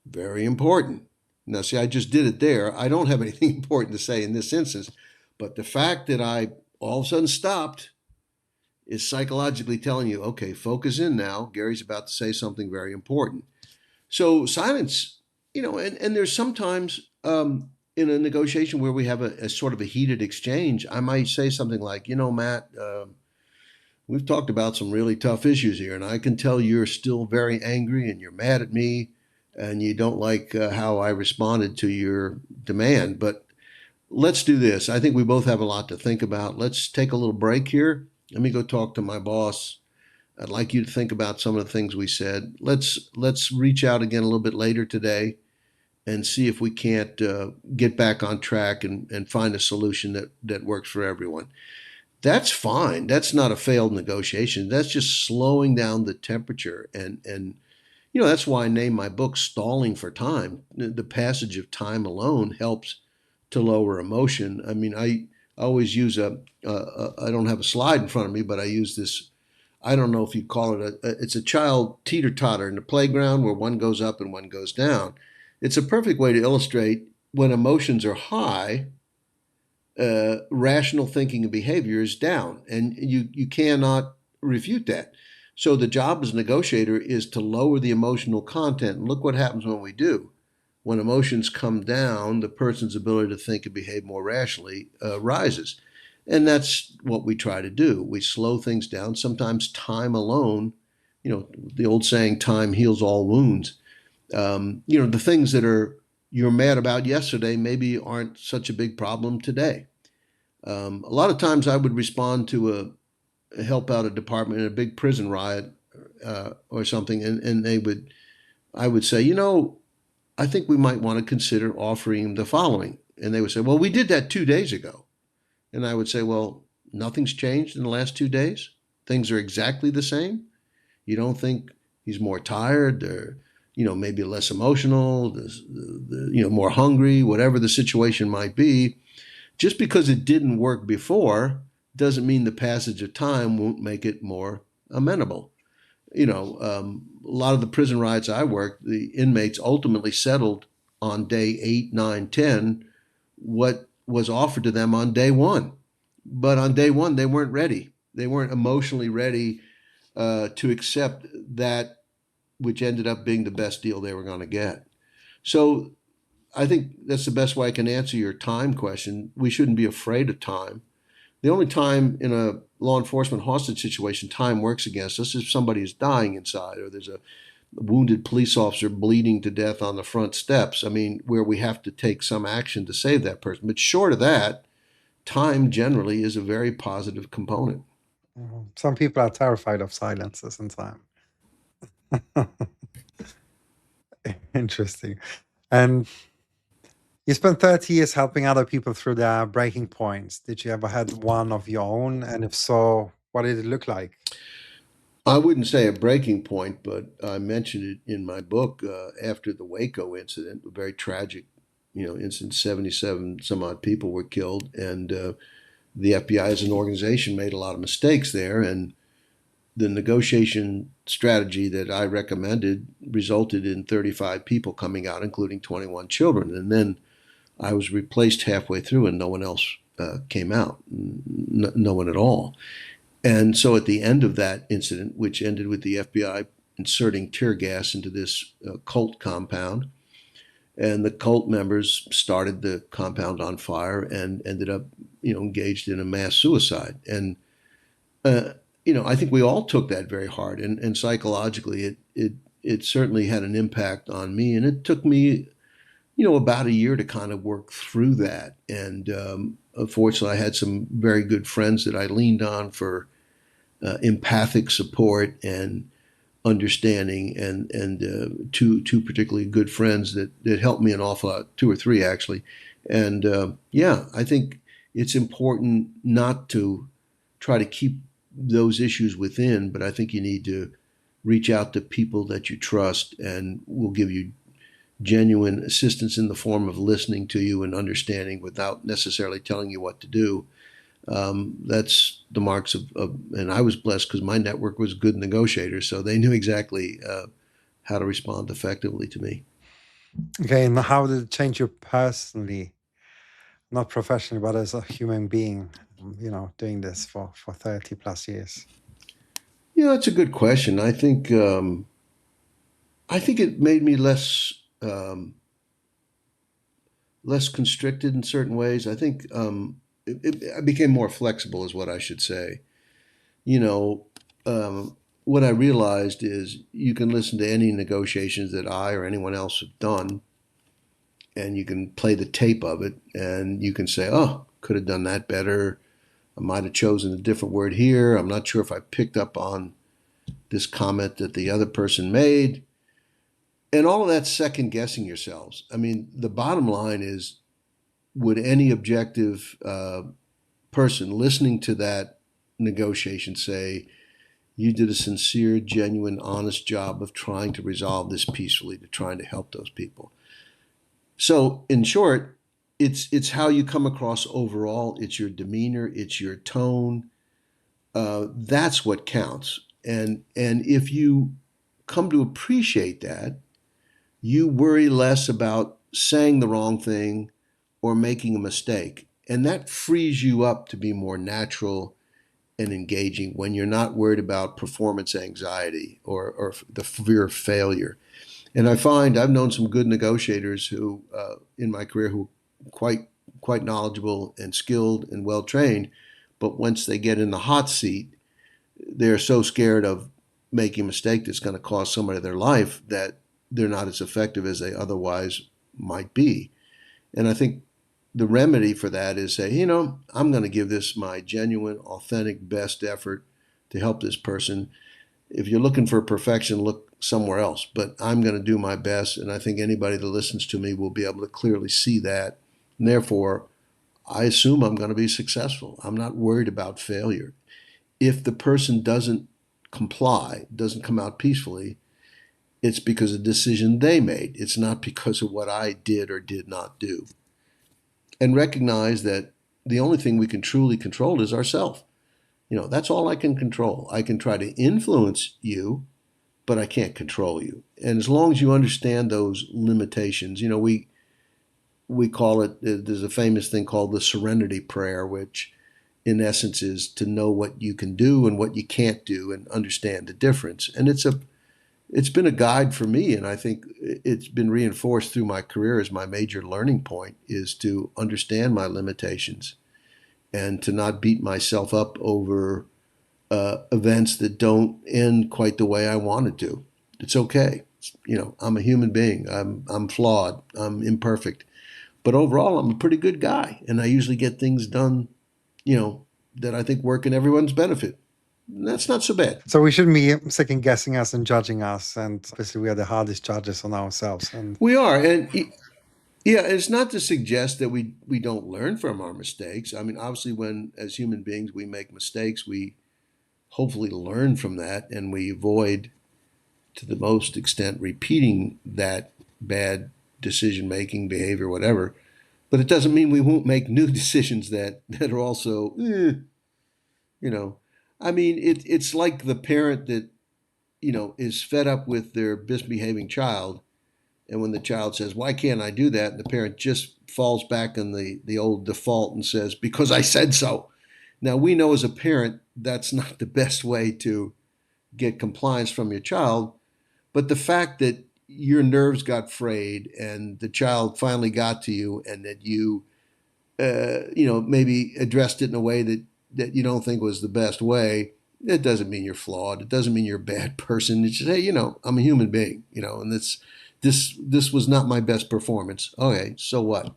very important. Now, see, I just did it there. I don't have anything important to say in this instance, but the fact that I all of a sudden stopped is psychologically telling you, okay, focus in now. Gary's about to say something very important. So silence, and there's sometimes in a negotiation where we have a sort of a heated exchange, I might say something like, Matt, we've talked about some really tough issues here, and I can tell you're still very angry and you're mad at me and you don't like how I responded to your demand. But let's do this. I think we both have a lot to think about. Let's take a little break here. Let me go talk to my boss. I'd like you to think about some of the things we said. Let's reach out again a little bit later today and see if we can't get back on track and find a solution that works for everyone. That's fine. That's not a failed negotiation. That's just slowing down the temperature. And that's why I named my book Stalling for Time. The passage of time alone helps to lower emotion. I mean, I always use I don't have a slide in front of me, but I use this. I don't know if you call it it's a child teeter totter in the playground where one goes up and one goes down. It's a perfect way to illustrate when emotions are high, rational thinking and behavior is down, and you cannot refute that. So the job as a negotiator is to lower the emotional content. And look what happens when we do. When emotions come down, the person's ability to think and behave more rationally rises. And that's what we try to do. We slow things down. Sometimes time alone, the old saying, time heals all wounds. The things that you're mad about yesterday maybe aren't such a big problem today. A lot of times I would respond to help out a department in a big prison riot or something, and I would say, I think we might want to consider offering the following. And they would say, well, we did that 2 days ago. And I would say, well, nothing's changed in the last 2 days. Things are exactly the same. You don't think he's more tired or, maybe less emotional, more hungry, whatever the situation might be. Just because it didn't work before doesn't mean the passage of time won't make it more amenable. A lot of the prison riots I worked, the inmates ultimately settled on day 8, 9, 10 what was offered to them on day one. But on day one, they weren't ready. They weren't emotionally ready to accept that, which ended up being the best deal they were going to get. So I think that's the best way I can answer your time question. We shouldn't be afraid of time. The only time in a law enforcement hostage situation time works against us is if somebody is dying inside or there's a wounded police officer bleeding to death on the front steps. I mean, where we have to take some action to save that person. But short of that, time generally is a very positive component. Some people are terrified of silences in time. Interesting. And you spent 30 years helping other people through their breaking points. Did you ever had one of your own? And if so, what did it look like? I wouldn't say a breaking point, but I mentioned it in my book after the Waco incident, a very tragic, incident. 77 some odd people were killed, and the FBI as an organization made a lot of mistakes there. And the negotiation strategy that I recommended resulted in 35 people coming out, including 21 children. And then I was replaced halfway through, and no one else came out, no one at all. And so at the end of that incident, which ended with the FBI inserting tear gas into this cult compound, and the cult members started the compound on fire and ended up, engaged in a mass suicide. And I think we all took that very hard, and psychologically, it it certainly had an impact on me, and it took me, about a year to kind of work through that. And unfortunately, I had some very good friends that I leaned on for empathic support and understanding, and two particularly good friends that helped me an awful lot, two or three actually. And yeah, I think it's important not to try to keep those issues within, but I think you need to reach out to people that you trust and will give you genuine assistance in the form of listening to you and understanding without necessarily telling you what to do. That's the marks of, and I was blessed because my network was good negotiators, so they knew exactly how to respond effectively to me. Okay, and how did it change you personally, not professionally, but as a human being? Doing this for 30 plus years. Yeah, that's a good question. I think it made me less constricted in certain ways. I think I became more flexible, is what I should say. You know, what I realized is you can listen to any negotiations that I or anyone else have done, and you can play the tape of it, and you can say, "Oh, could have done that better. I might have chosen a different word here. I'm not sure if I picked up on this comment that the other person made." And all of that's second guessing yourselves. I mean, the bottom line is, would any objective person listening to that negotiation say, you did a sincere, genuine, honest job of trying to resolve this peacefully, to trying to help those people? So, in short, it's how you come across overall. It's your demeanor. It's your tone. That's what counts. And if you come to appreciate that, you worry less about saying the wrong thing or making a mistake, and that frees you up to be more natural and engaging when you're not worried about performance anxiety or the fear of failure. And I find I've known some good negotiators who, in my career, who are quite knowledgeable and skilled and well trained, but once they get in the hot seat, they're so scared of making a mistake that's going to cost somebody their life that they're not as effective as they otherwise might be. And I think the remedy for that is say, I'm going to give this my genuine, authentic, best effort to help this person. If you're looking for perfection, look somewhere else. But I'm going to do my best, and I think anybody that listens to me will be able to clearly see that. And therefore, I assume I'm going to be successful. I'm not worried about failure. If the person doesn't comply, doesn't come out peacefully, it's because of the decision they made. It's not because of what I did or did not do. And recognize that the only thing we can truly control is ourselves. That's all I can control. I can try to influence you, but I can't control you. And as long as you understand those limitations, we call it. There's a famous thing called the Serenity prayer, which in essence is to know what you can do and what you can't do and understand the difference. And it's been a guide for me, and I think it's been reinforced through my career as my major learning point is to understand my limitations and to not beat myself up over events that don't end quite the way I wanted to. It's okay. I'm a human being. I'm flawed. I'm imperfect, but overall, I'm a pretty good guy, and I usually get things done, that I think work in everyone's benefit. That's not so bad. So we shouldn't be second guessing us and judging us. And obviously, we are the hardest judges on ourselves. And We are, and yeah, it's not to suggest that we don't learn from our mistakes. I mean, obviously, when as human beings we make mistakes, we hopefully learn from that, and we avoid, to the most extent, repeating that bad decision making behavior, whatever. But it doesn't mean we won't make new decisions that are also, you know. I mean, it's like the parent that is fed up with their misbehaving child, and when the child says, "Why can't I do that?" the parent just falls back in the old default and says, "Because I said so." Now we know as a parent that's not the best way to get compliance from your child, but the fact that your nerves got frayed and the child finally got to you, and that you maybe addressed it in a way that you don't think was the best way, It doesn't mean you're flawed. It doesn't mean you're a bad person. It's just, hey, I'm a human being, and this was not my best performance. Okay, so what?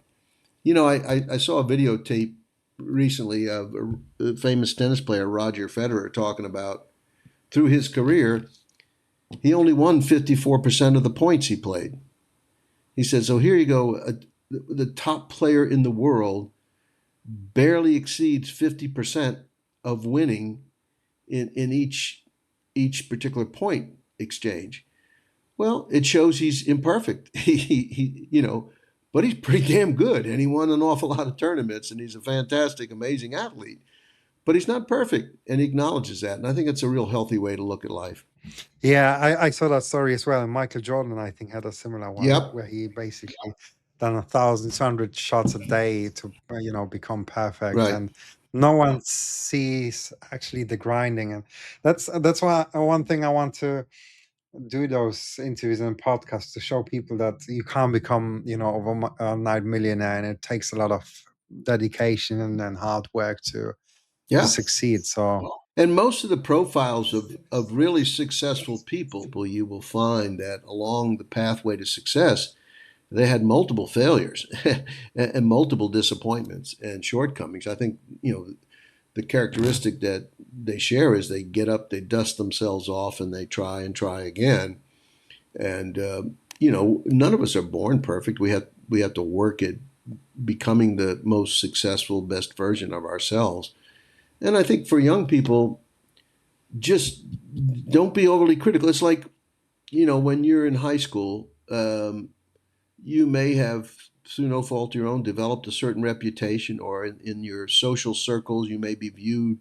I saw a videotape recently of a famous tennis player, Roger Federer, talking about through his career, he only won 54% of the points he played. He said, so here you go, the top player in the world barely exceeds 50% of winning in each particular point exchange. Well, it shows he's imperfect. But he's pretty damn good, and he won an awful lot of tournaments, and he's a fantastic, amazing athlete. But he's not perfect, and he acknowledges that, and I think it's a real healthy way to look at life. Yeah, I saw that story as well. And Michael Jordan, I think, had a similar one Yep, where he basically done 1,200 shots a day to, become perfect. right. And no one sees actually the grinding. And that's why one thing I want to do those interviews and podcasts to show people that you can't become, overnight millionaire, and it takes a lot of dedication and hard work to Yeah. succeed. So And most of the profiles of really successful people, you will find that along the pathway to success, they had multiple failures and multiple disappointments and shortcomings. I think, the characteristic that they share is they get up, they dust themselves off, and they try and try again. And, none of us are born perfect. We have to work at becoming the most successful, best version of ourselves. And I think for young people, just don't be overly critical. It's like, when you're in high school, you may have, through no fault of your own, developed a certain reputation, or in your social circles, you may be viewed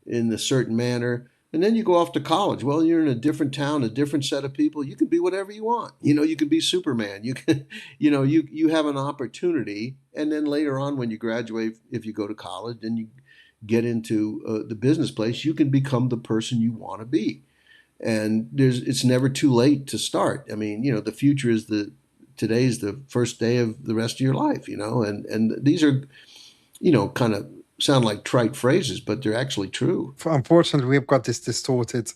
in a certain manner. And then you go off to college. Well, you're in a different town, a different set of people. You can be whatever you want. You can be Superman. You can, you have an opportunity. And then later on, when you graduate, if you go to college, then you get into the business place, you can become the person you want to be. And it's never too late to start. I mean, the future is today's the first day of the rest of your life, and these are, kind of sound like trite phrases, but they're actually true. unfortunately, we've got this distorted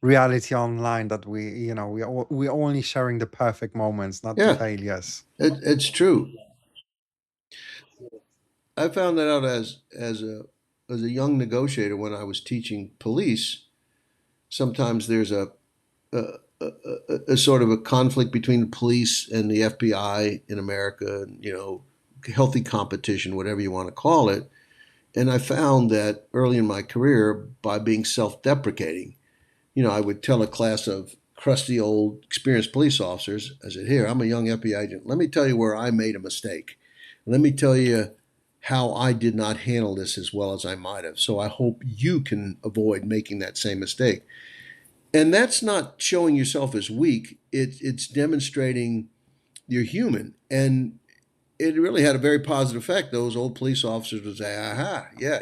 reality online that we're only sharing the perfect moments, not the Yeah, failures. it's true. I found that out as a young negotiator when I was teaching police. Sometimes there's a, a sort of a conflict between the police and the FBI in America, and, healthy competition, whatever you want to call it. And I found that early in my career, by being self deprecating, I would tell a class of crusty old experienced police officers, I said, here, I'm a young FBI agent. Let me tell you where I made a mistake. Let me tell you how I did not handle this as well as I might have. So I hope you can avoid making that same mistake. And that's not showing yourself as weak. It's demonstrating you're human. And it really had a very positive effect. Those old police officers would say, aha, yeah,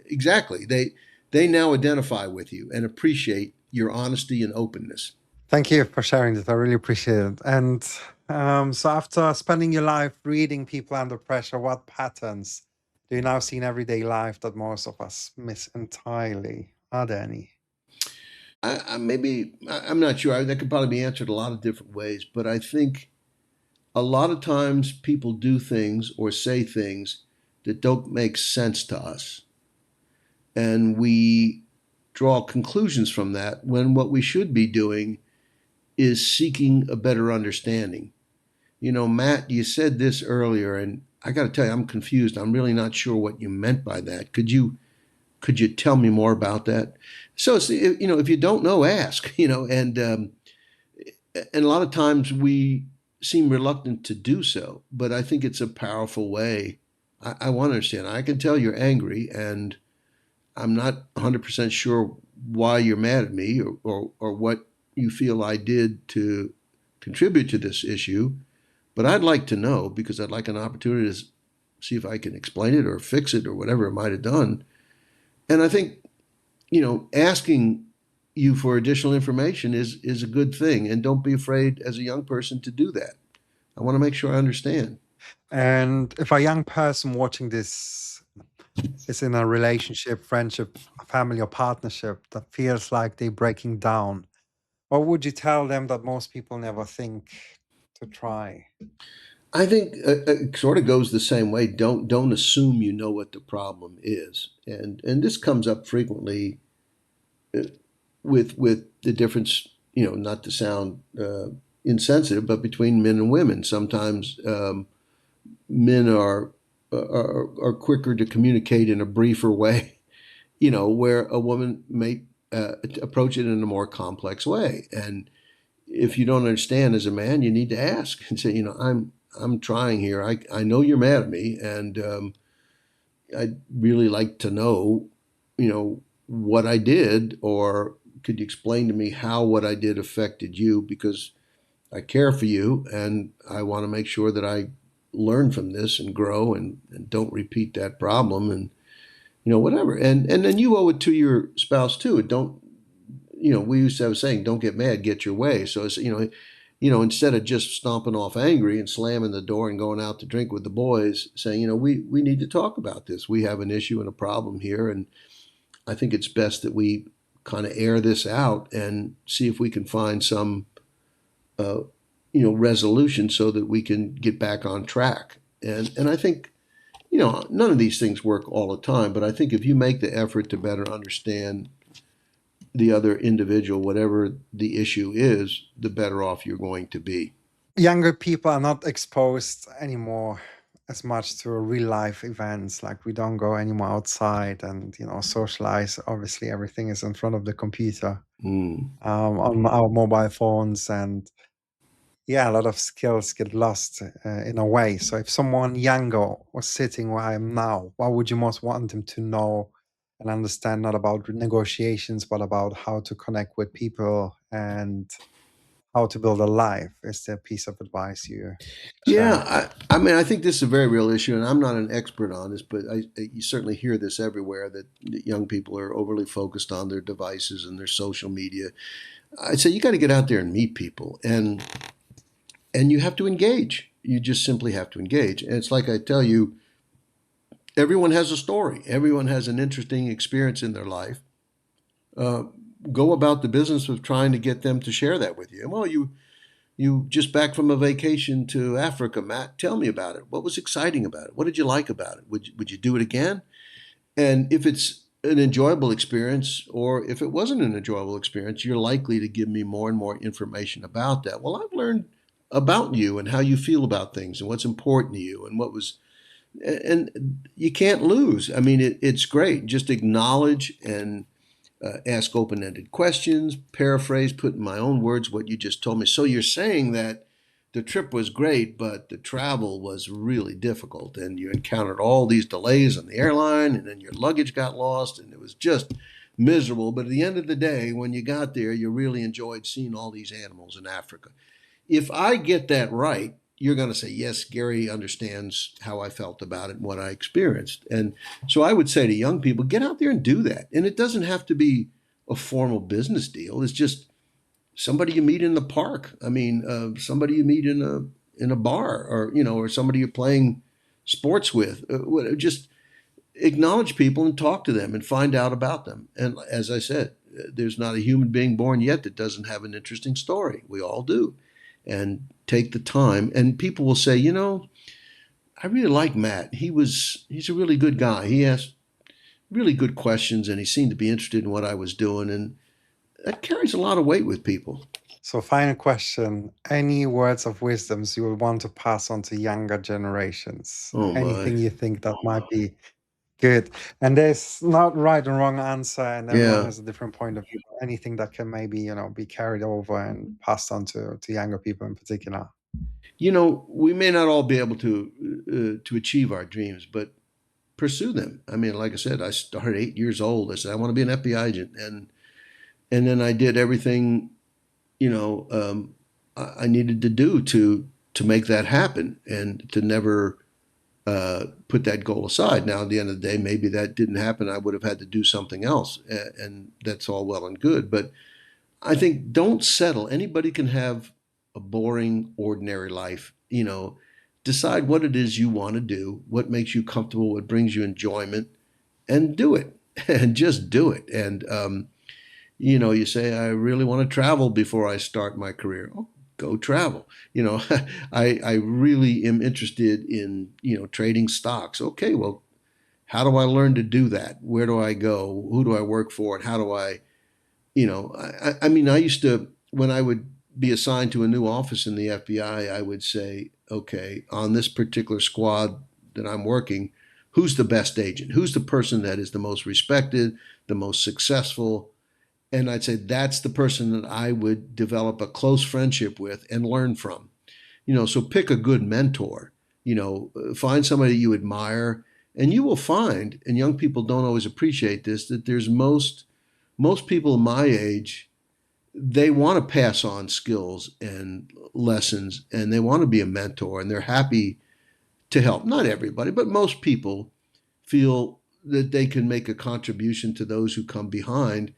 exactly. They now identify with you and appreciate your honesty and openness. Thank you for sharing this. I really appreciate it. And so, after spending your life reading people under pressure, what patterns do you now see in everyday life that most of us miss entirely? Are there any? I'm not sure. That could probably be answered a lot of different ways, but I think a lot of times people do things or say things that don't make sense to us. And we draw conclusions from that when what we should be doing is seeking a better understanding. Matt, you said this earlier, and I got to tell you, I'm confused. I'm really not sure what you meant by that. Could you tell me more about that? So it's, if you don't know, ask. And a lot of times we seem reluctant to do so, but I think it's a powerful way. I want to understand. I can tell you're angry, and I'm not 100% sure why you're mad at me, or what you feel I did to contribute to this issue. But I'd like to know, because I'd like an opportunity to see if I can explain it or fix it or whatever it might have done. And I think, asking you for additional information is a good thing. And don't be afraid as a young person to do that. I want to make sure I understand. And if a young person watching this is in a relationship, friendship, family, or partnership that feels like they're breaking down, what would you tell them that most people never think to try? I think it sort of goes the same way. Don't assume you know what the problem is, and this comes up frequently uh, with the difference. Not to sound insensitive, but between men and women, sometimes men are quicker to communicate in a briefer way. Where a woman may approach it in a more complex way, and if you don't understand as a man, you need to ask and say, I'm trying here. I know you're mad at me, and I'd really like to know, what I did, or could you explain to me how what I did affected you? Because I care for you, and I want to make sure that I learn from this and grow and don't repeat that problem, and whatever. And then you owe it to your spouse too. Don't we used to have a saying, don't get mad, get your way. So it's, instead of just stomping off angry and slamming the door and going out to drink with the boys, saying, we need to talk about this. We have an issue and a problem here. And I think it's best that we kind of air this out and see if we can find some, uh, resolution so that we can get back on track. And I think, none of these things work all the time, but I think if you make the effort to better understand the other individual, whatever the issue is, the better off you're going to be. Younger people are not exposed anymore as much to real life events. Like we don't go anymore outside and socialize. Obviously, everything is in front of the computer, Mm. on our mobile phones, and yeah, a lot of skills get lost in a way. So if someone younger was sitting where I am now, what would you most want them to know and understand, not about negotiations, but about how to connect with people and how to build a life? Is there a piece of advice you share? Yeah, I mean, I think this is a very real issue, and I'm not an expert on this, but you certainly hear this everywhere that young people are overly focused on their devices and their social media. I say you got to get out there and meet people, and you have to engage. You just simply have to engage. And it's like I tell you, everyone has a story. Everyone has an interesting experience in their life. Uh, Go about the business of trying to get them to share that with you. Well, you just back from a vacation to Africa, Matt. Tell me about it. What was exciting about it? What did you like about it? Would you do it again? And if it's an enjoyable experience, or if it wasn't an enjoyable experience, you're likely to give me more and more information about that. Well, I've learned about you and how you feel about things and what's important to you and what was, and you can't lose. I mean, it's great. Just acknowledge and ask open ended questions, paraphrase, put in my own words what you just told me. So you're saying that the trip was great, but the travel was really difficult, and you encountered all these delays on the airline, and then your luggage got lost, and it was just miserable. But at the end of the day, when you got there, you really enjoyed seeing all these animals in Africa. If I get that right, you're going to say, yes, Gary understands how I felt about it and what I experienced. And so I would say to young people, get out there and do that. And it doesn't have to be a formal business deal. It's just somebody you meet in the park. I mean, somebody you meet in a bar, or or somebody you're playing sports with. Just acknowledge people and talk to them and find out about them. And as I said, there's not a human being born yet that doesn't have an interesting story. We all do. And take the time. And people will say, I really like Matt. He's a really good guy. He asked really good questions, and he seemed to be interested in what I was doing. And that carries a lot of weight with people. So, final question: any words of wisdoms you would want to pass on to younger generations? Oh my. Anything you think that might be good? And there's not right and wrong answer, and everyone Yeah. has a different point of view. Anything that can maybe be carried over and passed on to younger people in particular. We may not all be able to achieve our dreams, but pursue them. I mean, like I said, I started 8 years old. I said I want to be an FBI agent, and then I did everything I needed to do to make that happen, and to never put that goal aside. Now, at the end of the day, maybe that didn't happen. I would have had to do something else, and that's all well and good. But I think don't settle. Anybody can have a boring, ordinary life. Decide what it is you want to do, what makes you comfortable, what brings you enjoyment, and do it and just do it. And you say, I really want to travel before I start my career. Oh, go travel. You know, I really am interested in, trading stocks. Okay, well, how do I learn to do that? Where do I go? Who do I work for? And how do I mean, I used to, when I would be assigned to a new office in the FBI, I would say, okay, on this particular squad that I'm working, who's the best agent? Who's the person that is the most respected, the most successful? And I'd say that's the person that I would develop a close friendship with and learn from. So pick a good mentor, find somebody you admire, and you will find, and young people don't always appreciate this, that there's most people my age, they want to pass on skills and lessons, and they want to be a mentor, and they're happy to help. Not everybody, but most people feel that they can make a contribution to those who come behind.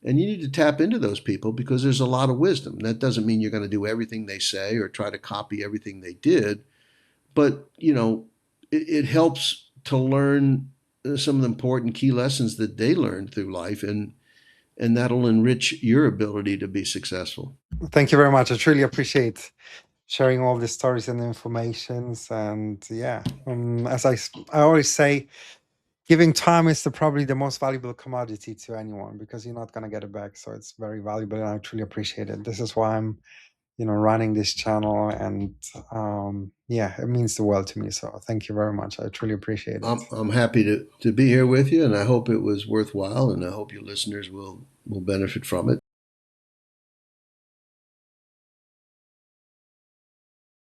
And you need to tap into those people because there's a lot of wisdom. That doesn't mean you're going to do everything they say or try to copy everything they did, but it helps to learn some of the important key lessons that they learned through life, and that'll enrich your ability to be successful. Thank you very much. I truly appreciate sharing all the stories and informations. And yeah, as I always say, giving time is probably the most valuable commodity to anyone because you're not going to get it back. So it's very valuable, and I truly appreciate it. This is why I'm, running this channel, and yeah, it means the world to me. So thank you very much. I truly appreciate it. I'm happy to be here with you, and I hope it was worthwhile, and I hope your listeners will benefit from it.